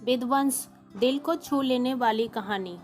विध्वंस, दिल को छू लेने वाली कहानी।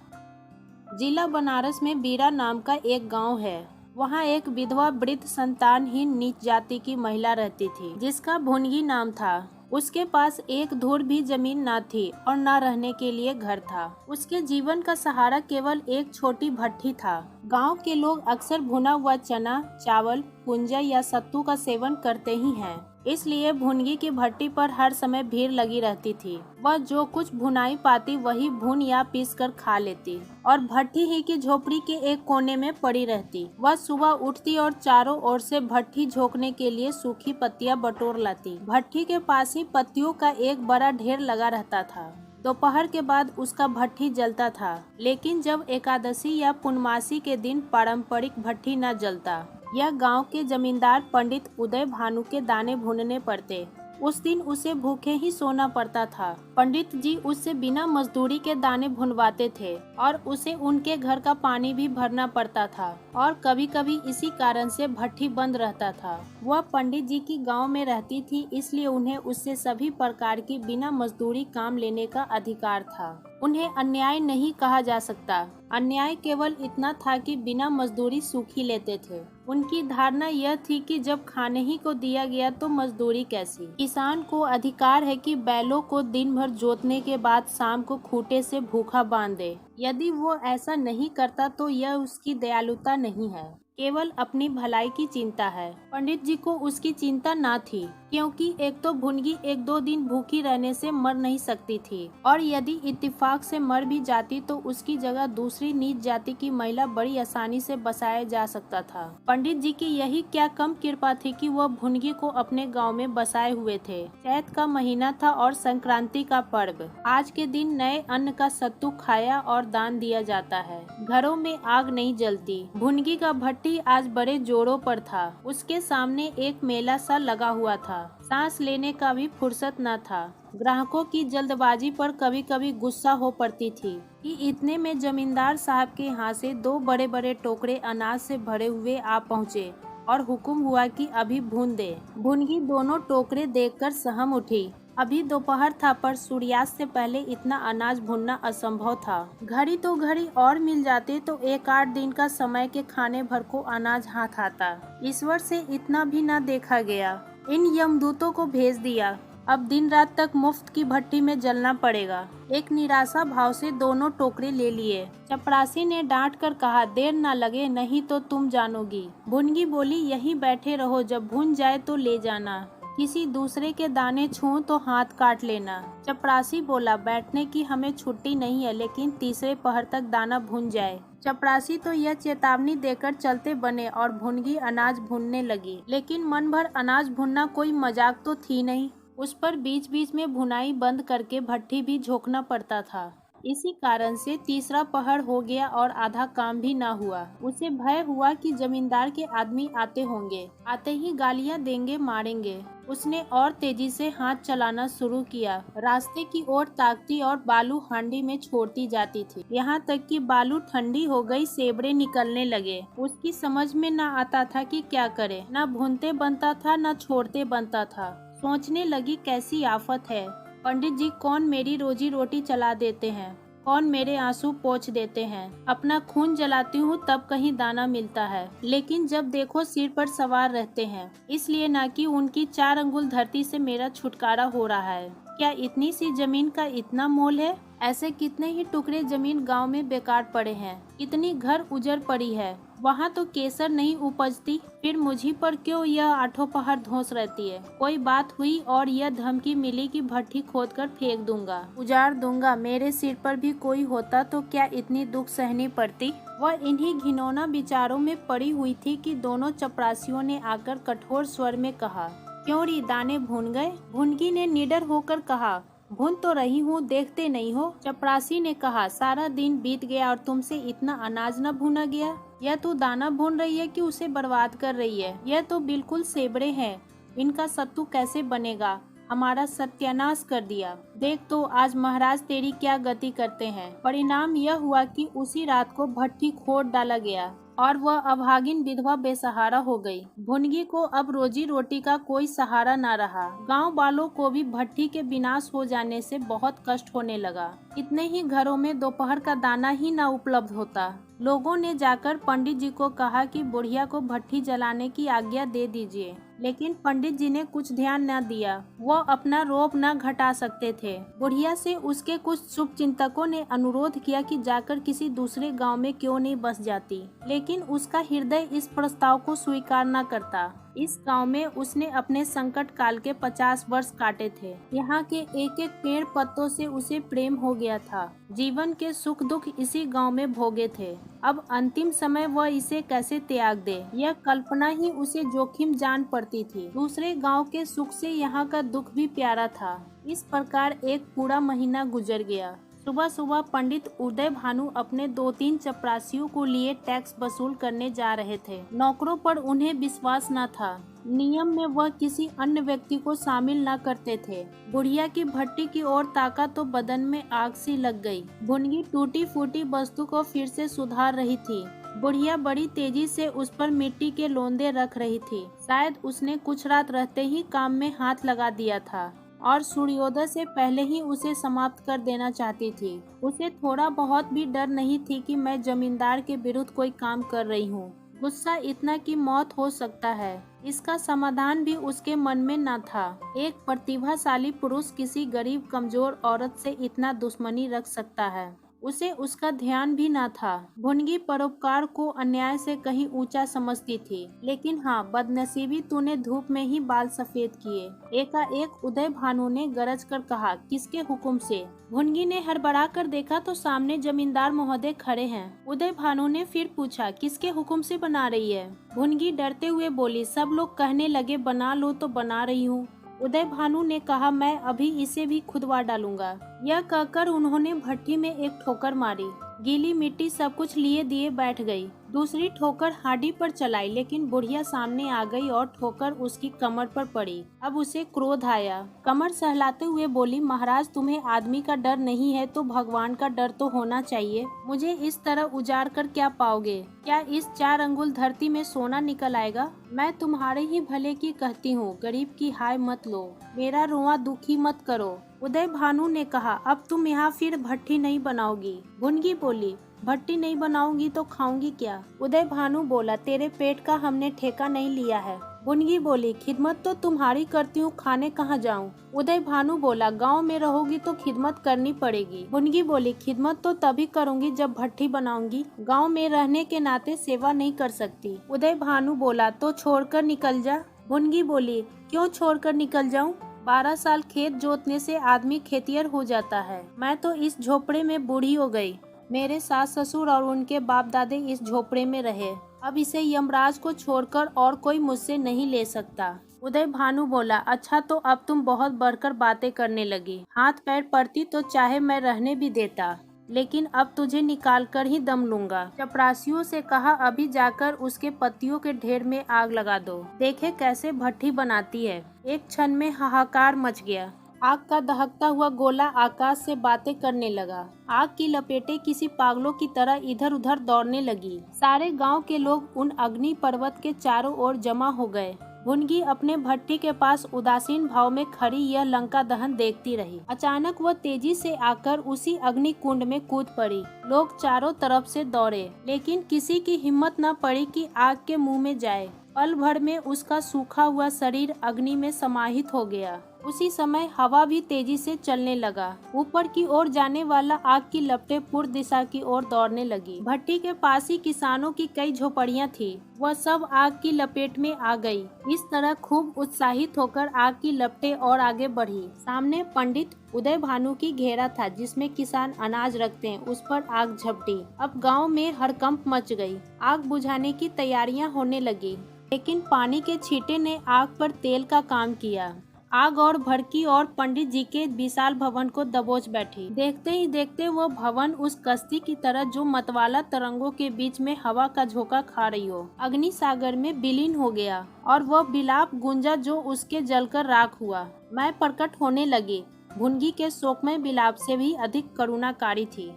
जिला बनारस में बीरा नाम का एक गांव है। वहां एक विधवा वृद्ध संतानहीन नीच जाति की महिला रहती थी, जिसका भुनगी नाम था। उसके पास एक धूर भी जमीन न थी और न रहने के लिए घर था। उसके जीवन का सहारा केवल एक छोटी भट्ठी था। गांव के लोग अक्सर भुना हुआ चना, चावल, पुंजा या सत्तू का सेवन करते ही हैं। इसलिए भुनगी की भट्टी पर हर समय भीड़ लगी रहती थी। वह जो कुछ भुनाई पाती वही भून या पीस कर खा लेती और भट्टी ही की झोपड़ी के एक कोने में पड़ी रहती। वह सुबह उठती और चारों ओर से भट्टी झोंकने के लिए सूखी पत्तियां बटोर लाती। भट्टी के पास ही पत्तियों का एक बड़ा ढेर लगा रहता था। दोपहर के बाद उसका भट्टी जलता था, लेकिन जब एकादशी या पूर्णमासी के दिन पारंपरिक भट्टी न जलता। यह गांव के जमींदार पंडित उदय भानु के दाने भूनने पड़ते। उस दिन उसे भूखे ही सोना पड़ता था। पंडित जी उससे बिना मजदूरी के दाने भुनवाते थे और उसे उनके घर का पानी भी भरना पड़ता था और कभी कभी इसी कारण से भट्टी बंद रहता था। वह पंडित जी की गांव में रहती थी, इसलिए उन्हें उससे सभी प्रकार की बिना मजदूरी काम लेने का अधिकार था। उन्हें अन्याय नहीं कहा जा सकता। अन्याय केवल इतना था कि बिना मजदूरी सूखी लेते थे। उनकी धारणा यह थी कि जब खाने ही को दिया गया तो मजदूरी कैसी। किसान को अधिकार है कि बैलों को दिन भर जोतने के बाद शाम को खूंटे से भूखा बांध दे। यदि वो ऐसा नहीं करता तो यह उसकी दयालुता नहीं है, केवल अपनी भलाई की चिंता है। पंडित जी को उसकी चिंता ना थी, क्योंकि एक तो भुनगी एक दो दिन भूखी रहने से मर नहीं सकती थी और यदि इत्तेफाक से मर भी जाती तो उसकी जगह दूसरी नीच जाति की महिला बड़ी आसानी से बसाया जा सकता था। पंडित जी की यही क्या कम कृपा थी कि वह भुनगी को अपने गांव में बसाए हुए थे। चैत का महीना था और संक्रांति का पर्व। आज के दिन नए अन्न का सत्तू खाया और दान दिया जाता है। घरों में आग नहीं जलती। भुनगी का भट्टी आज बड़े जोरों पर था। उसके सामने एक मेला सा लगा हुआ था। सांस लेने का भी फुर्सत न था। ग्राहकों की जल्दबाजी पर कभी कभी गुस्सा हो पड़ती थी कि इतने में जमींदार साहब के यहाँ से दो बड़े बड़े टोकरे अनाज से भरे हुए आ पहुँचे और हुक्म हुआ कि अभी भून दे। भुनगी दोनों टोकरे देखकर सहम उठी। अभी दोपहर था, पर सूर्यास्त से पहले इतना अनाज भूनना असंभव था। घड़ी तो घड़ी और मिल जाते तो 1-8 दिन का समय के खाने भर को अनाज हाथ आता। ईश्वर से इतना भी न देखा गया। इन यमदूतों को भेज दिया। अब दिन रात तक मुफ्त की भट्टी में जलना पड़ेगा। एक निराशा भाव से दोनों टोकरे ले लिए। चपरासी ने डांट कर कहा, देर न लगे नहीं तो तुम जानोगी। भुनगी बोली, यहीं बैठे रहो, जब भुन जाए तो ले जाना। किसी दूसरे के दाने छूं तो हाथ काट लेना। चपरासी बोला, बैठने की हमें छुट्टी नहीं है, लेकिन तीसरे पहर तक दाना भुन जाए। चपरासी तो यह चेतावनी देकर चलते बने और भुनगी अनाज भूनने लगी। लेकिन मन भर अनाज भुनना कोई मजाक तो थी नहीं। उस पर बीच बीच में भुनाई बंद करके भट्टी भी झोंकना पड़ता था। इसी कारण से तीसरा पहर हो गया और आधा काम भी ना हुआ। उसे भय हुआ कि जमींदार के आदमी आते होंगे। आते ही गालियां देंगे, मारेंगे। उसने और तेजी से हाथ चलाना शुरू किया। रास्ते की ओर ताकती और बालू हांडी में छोड़ती जाती थी। यहाँ तक कि बालू ठंडी हो गई, सेबड़े निकलने लगे। उसकी समझ में न आता था कि क्या करे। न भूनते बनता था, न छोड़ते बनता था। सोचने लगी, कैसी आफत है। पंडित जी कौन मेरी रोजी रोटी चला देते हैं, कौन मेरे आंसू पोंछ देते हैं। अपना खून जलाती हूँ तब कहीं दाना मिलता है, लेकिन जब देखो सिर पर सवार रहते हैं। इसलिए ना कि उनकी 4 अंगुल धरती से मेरा छुटकारा हो रहा है। क्या इतनी सी जमीन का इतना मोल है? ऐसे कितने ही टुकड़े जमीन गांव में बेकार पड़े हैं। कितनी घर उजड़ पड़ी है। वहाँ तो केसर नहीं उपजती, फिर मुझी पर क्यों यह आठों पहर धौंस रहती है। कोई बात हुई और यह धमकी मिली कि भट्टी खोद कर फेंक दूंगा, उजाड़ दूंगा। मेरे सिर पर भी कोई होता तो क्या इतनी दुख सहनी पड़ती। वह इन्हीं घिनौना विचारों में पड़ी हुई थी कि दोनों चपरासियों ने आकर कठोर स्वर में कहा, क्यों री दाने भून गए? भुनगी ने निडर होकर कहा, भून तो रही हूँ, देखते नहीं हो। चपरासी ने कहा, सारा दिन बीत गया और तुमसे इतना अनाज न भुना गया। यह तू दाना भून रही है कि उसे बर्बाद कर रही है? यह तो बिल्कुल सेबड़े हैं। इनका सत्तू कैसे बनेगा? हमारा सत्यानाश कर दिया। देख तो आज महाराज तेरी क्या गति करते हैं। परिणाम यह हुआ कि उसी रात को भट्टी खोद डाला गया। और वह अभागिन विधवा बेसहारा हो गई। भुनगी को अब रोजी रोटी का कोई सहारा न रहा। गांव वालों को भी भट्टी के विनाश हो जाने से बहुत कष्ट होने लगा। इतने ही घरों में दोपहर का दाना ही न उपलब्ध होता। लोगों ने जाकर पंडित जी को कहा कि बुढ़िया को भट्टी जलाने की आज्ञा दे दीजिए, लेकिन पंडित जी ने कुछ ध्यान न दिया। वो अपना रोब न घटा सकते थे। बुढ़िया से उसके कुछ शुभ चिंतकों ने अनुरोध किया कि जाकर किसी दूसरे गांव में क्यों नहीं बस जाती, लेकिन उसका हृदय इस प्रस्ताव को स्वीकार न करता। इस गांव में उसने अपने संकट काल के 50 वर्ष काटे थे। यहाँ के एक एक पेड़ पत्तों से उसे प्रेम हो गया था। जीवन के सुख दुख इसी गांव में भोगे थे। अब अंतिम समय वह इसे कैसे त्याग दे, यह कल्पना ही उसे जोखिम जान पड़ती थी। दूसरे गांव के सुख से यहाँ का दुख भी प्यारा था। इस प्रकार एक पूरा महीना गुजर गया। सुबह सुबह पंडित उदय भानु अपने 2-3 चपरासियों को लिए टैक्स वसूल करने जा रहे थे। नौकरों पर उन्हें विश्वास न था। नियम में वह किसी अन्य व्यक्ति को शामिल न करते थे। बुढ़िया की भट्टी की ओर ताका तो बदन में आग सी लग गई। भुनगी टूटी फूटी वस्तु को फिर से सुधार रही थी। बुढ़िया बड़ी तेजी से उस पर मिट्टी के लोंदे रख रही थी। शायद उसने कुछ रात रहते ही काम में हाथ लगा दिया था और सूर्योदय से पहले ही उसे समाप्त कर देना चाहती थी। उसे थोड़ा बहुत भी डर नहीं थी कि मैं जमींदार के विरुद्ध कोई काम कर रही हूँ। गुस्सा इतना कि मौत हो सकता है, इसका समाधान भी उसके मन में न था। एक प्रतिभाशाली पुरुष किसी गरीब कमजोर औरत से इतना दुश्मनी रख सकता है, उसे उसका ध्यान भी न था। भुनगी परोपकार को अन्याय से कहीं ऊंचा समझती थी, लेकिन हाँ, बदनसीबी तूने धूप में ही बाल सफेद किए। एकाएक उदय भानु ने गरज कर कहा, किसके हुक्म से? भुनगी ने हड़बड़ा कर देखा तो सामने जमींदार महोदय खड़े हैं। उदय भानु ने फिर पूछा, किसके हुक्म से बना रही है? भुनगी डरते हुए बोली, सब लोग कहने लगे बना लो तो बना रही हूँ। उदय भानु ने कहा, मैं अभी इसे भी खुदवा डालूंगा। यह कहकर उन्होंने भट्टी में एक ठोकर मारी। गीली मिट्टी सब कुछ लिए दिए बैठ गई। दूसरी ठोकर हाडी पर चलाई, लेकिन बुढ़िया सामने आ गई और ठोकर उसकी कमर पर पड़ी। अब उसे क्रोध आया। कमर सहलाते हुए बोली, महाराज तुम्हें आदमी का डर नहीं है तो भगवान का डर तो होना चाहिए। मुझे इस तरह उजाड़ कर क्या पाओगे? क्या इस 4 अंगुल धरती में सोना निकल आएगा? मैं तुम्हारे ही भले की कहती हूँ, गरीब की हाय मत लो, मेरा रोआ दुखी मत करो। उदय भानु ने कहा, अब तुम यहाँ फिर भट्टी नहीं बनाओगी? भुनगी बोली, भट्टी नहीं बनाऊंगी तो खाऊंगी क्या? उदय भानु बोला, तेरे पेट का हमने ठेका नहीं लिया है। भुनगी बोली, खिदमत तो तुम्हारी करती हूँ, खाने कहाँ जाऊँ? उदय भानु बोला, गांव में रहोगी तो खिदमत करनी पड़ेगी। भुनगी बोली, खिदमत तो तभी करूँगी जब भट्टी बनाऊंगी, गांव में रहने के नाते सेवा नहीं कर सकती। उदय भानु बोला, तो छोड़कर निकल जा। भुनगी बोली, क्यों छोड़कर निकल जाऊँ? 12 साल खेत जोतने से आदमी खेतियर हो जाता है। मैं तो इस झोपड़े में बूढ़ी हो गई। मेरे सास ससुर और उनके बाप दादे इस झोपड़े में रहे। अब इसे यमराज को छोड़कर और कोई मुझसे नहीं ले सकता। उदय भानु बोला, अच्छा तो अब तुम बहुत बढ़कर बातें करने लगी। हाथ पैर पड़ती तो चाहे मैं रहने भी देता, लेकिन अब तुझे निकाल कर ही दम लूंगा। चपरासियों से कहा, अभी जाकर उसके पत्तियों के ढेर में आग लगा दो, देखे कैसे भट्टी बनाती है। एक क्षण में हाहाकार मच गया। आग का दहकता हुआ गोला आकाश से बातें करने लगा। आग की लपेटें किसी पागलों की तरह इधर उधर दौड़ने लगी। सारे गांव के लोग उन अग्नि पर्वत के चारों ओर जमा हो गए। भुनगी अपने भट्टी के पास उदासीन भाव में खड़ी यह लंका दहन देखती रही। अचानक वह तेजी से आकर उसी अग्नि कुंड में कूद पड़ी। लोग चारों तरफ से दौड़े, लेकिन किसी की हिम्मत न पड़ी कि आग के मुंह में जाए। पल भर में उसका सूखा हुआ शरीर अग्नि में समाहित हो गया। उसी समय हवा भी तेजी से चलने लगा। ऊपर की ओर जाने वाला आग की लपटें पूर्व दिशा की ओर दौड़ने लगी। भट्टी के पास ही किसानों की कई झोपड़ियां थी, वह सब आग की लपेट में आ गई। इस तरह खूब उत्साहित होकर आग की लपटें और आगे बढ़ी। सामने पंडित उदय भानु की घेरा था, जिसमें किसान अनाज रखते हैं, उस पर आग झपटी। अब गांव में हड़कंप मच गई। आग बुझाने की तैयारियां होने लगी, लेकिन पानी के छींटे ने आग पर तेल का काम किया। आग और भड़की और पंडित जी के विशाल भवन को दबोच बैठी। देखते ही देखते वो भवन उस कश्ती की तरह जो मतवाला तरंगों के बीच में हवा का झोंका खा रही हो, अग्नि सागर में विलीन हो गया। और वह विलाप गुंजा जो उसके जलकर राख हुआ। मैं प्रकट होने लगी। भुनगी के शोकमय विलाप से भी अधिक करुणाकारी थी।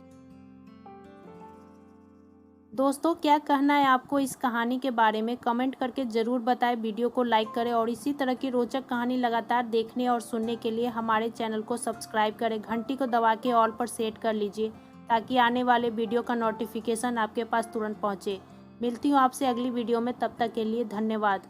दोस्तों, क्या कहना है आपको इस कहानी के बारे में? कमेंट करके ज़रूर बताएं। वीडियो को लाइक करें और इसी तरह की रोचक कहानी लगातार देखने और सुनने के लिए हमारे चैनल को सब्सक्राइब करें। घंटी को दबा के ऑल पर सेट कर लीजिए ताकि आने वाले वीडियो का नोटिफिकेशन आपके पास तुरंत पहुंचे। मिलती हूँ आपसे अगली वीडियो में, तब तक के लिए धन्यवाद।